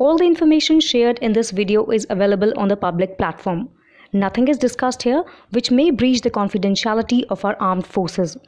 All the information shared in this video is available on the public platform. Nothing is discussed here which may breach the confidentiality of our armed forces.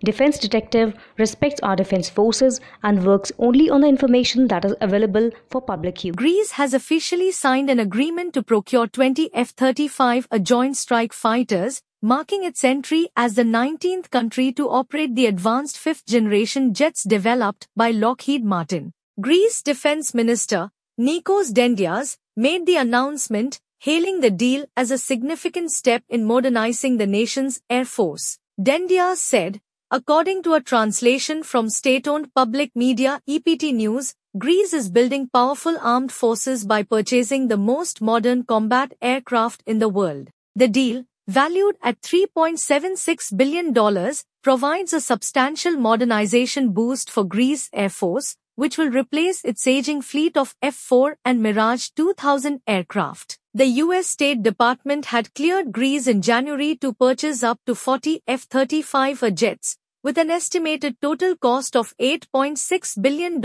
Defense Detective respects our defense forces and works only on the information that is available for public use. Greece has officially signed an agreement to procure 20 F-35 Joint Strike Fighters, marking its entry as the 19th country to operate the advanced fifth-generation jets developed by Lockheed Martin. Greece Defense Minister Nikos Dendias made the announcement, hailing the deal as a significant step in modernizing the nation's air force. Dendias said, according to a translation from state-owned public media EPT News, Greece is building powerful armed forces by purchasing the most modern combat aircraft in the world. The deal, valued at $3.76 billion, provides a substantial modernization boost for Greece's Air Force, which will replace its aging fleet of F-4 and Mirage 2000 aircraft. The U.S. State Department had cleared Greece in January to purchase up to 40 F-35 jets, with an estimated total cost of $8.6 billion.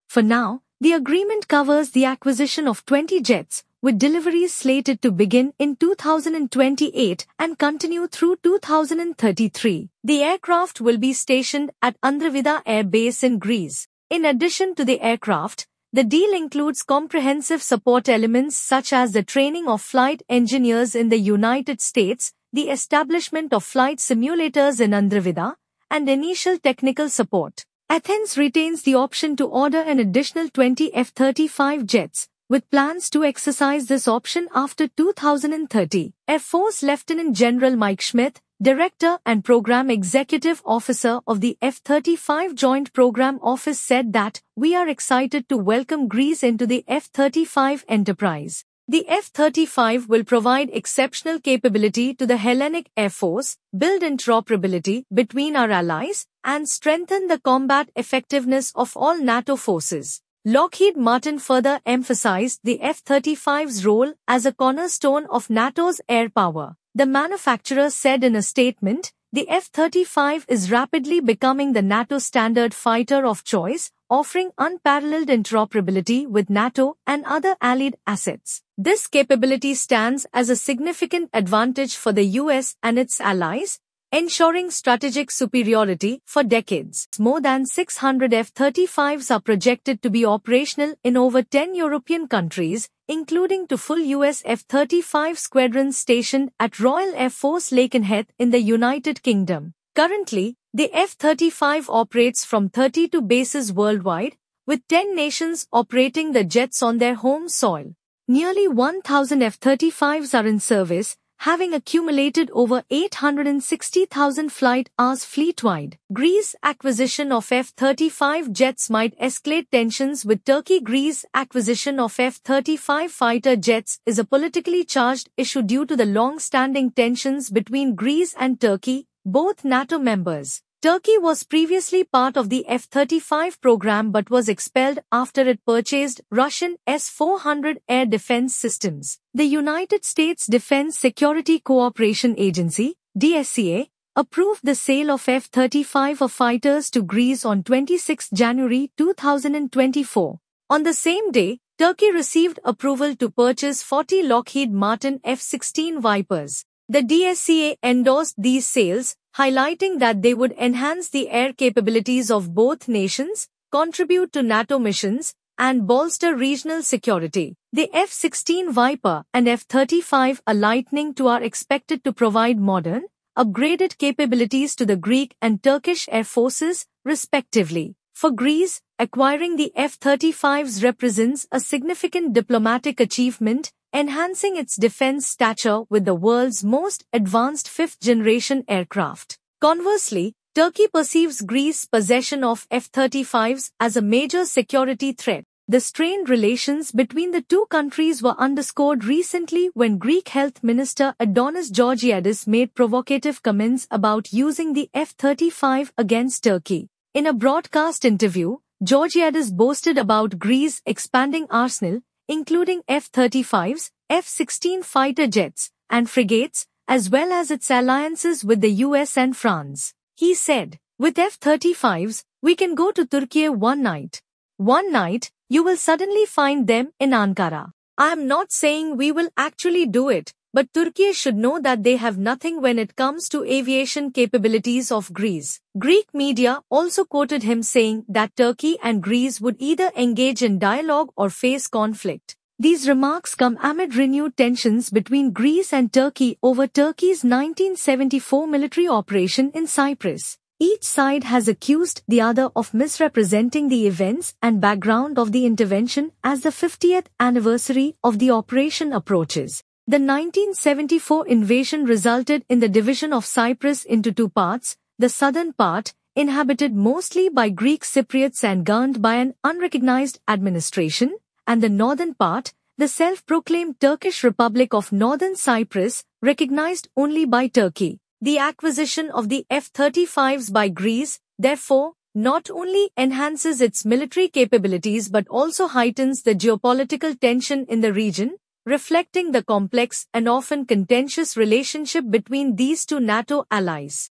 For now, the agreement covers the acquisition of 20 jets, with deliveries slated to begin in 2028 and continue through 2033. The aircraft will be stationed at Andravida Air Base in Greece. In addition to the aircraft, the deal includes comprehensive support elements such as the training of flight engineers in the United States, the establishment of flight simulators in Andravida, and initial technical support. Athens retains the option to order an additional 20 F-35 jets, with plans to exercise this option after 2030. Air Force Lieutenant General Mike Schmidt, Director and Program Executive Officer of the F-35 Joint Program Office, said that, "We are excited to welcome Greece into the F-35 enterprise. The F-35 will provide exceptional capability to the Hellenic Air Force, build interoperability between our allies, and strengthen the combat effectiveness of all NATO forces." Lockheed Martin further emphasized the F-35's role as a cornerstone of NATO's air power. The manufacturer said in a statement, "The F-35 is rapidly becoming the NATO standard fighter of choice, offering unparalleled interoperability with NATO and other allied assets. This capability stands as a significant advantage for the US and its allies, ensuring strategic superiority for decades." More than 600 F-35s are projected to be operational in over 10 European countries, including two full US F-35 squadrons stationed at Royal Air Force Lakenheath in the United Kingdom. Currently, the F-35 operates from 32 bases worldwide, with 10 nations operating the jets on their home soil. Nearly 1,000 F-35s are in service, having accumulated over 860,000 flight hours fleet-wide. Greece's acquisition of F-35 jets might escalate tensions with Turkey. Greece's acquisition of F-35 fighter jets is a politically charged issue due to the long-standing tensions between Greece and Turkey, both NATO members. Turkey was previously part of the F-35 program but was expelled after it purchased Russian S-400 air defense systems. The United States Defense Security Cooperation Agency, DSCA, approved the sale of F-35 fighters to Greece on 26 January 2024. On the same day, Turkey received approval to purchase 40 Lockheed Martin F-16 Vipers. The DSCA endorsed these sales, highlighting that they would enhance the air capabilities of both nations, contribute to NATO missions, and bolster regional security. The F-16 Viper and F-35 Lightning II are expected to provide modern, upgraded capabilities to the Greek and Turkish air forces, respectively. For Greece, acquiring the F-35s represents a significant diplomatic achievement, enhancing its defense stature with the world's most advanced fifth-generation aircraft. Conversely, Turkey perceives Greece's possession of F-35s as a major security threat. The strained relations between the two countries were underscored recently when Greek Health Minister Adonis Georgiadis made provocative comments about using the F-35 against Turkey. In a broadcast interview, Georgiadis boasted about Greece's expanding arsenal, including F-35s, F-16 fighter jets, and frigates, as well as its alliances with the US and France. He said, "With F-35s, we can go to Turkey one night. One night, you will suddenly find them in Ankara. I am not saying we will actually do it, but Turkey should know that they have nothing when it comes to aviation capabilities of Greece. Greek media also quoted him saying that Turkey and Greece would either engage in dialogue or face conflict. These remarks come amid renewed tensions between Greece and Turkey over Turkey's 1974 military operation in Cyprus. Each side has accused the other of misrepresenting the events and background of the intervention as the 50th anniversary of the operation approaches. The 1974 invasion resulted in the division of Cyprus into two parts, the southern part, inhabited mostly by Greek Cypriots and governed by an unrecognized administration, and the northern part, the self-proclaimed Turkish Republic of Northern Cyprus, recognized only by Turkey. The acquisition of the F-35s by Greece, therefore, not only enhances its military capabilities but also heightens the geopolitical tension in the region, reflecting the complex and often contentious relationship between these two NATO allies.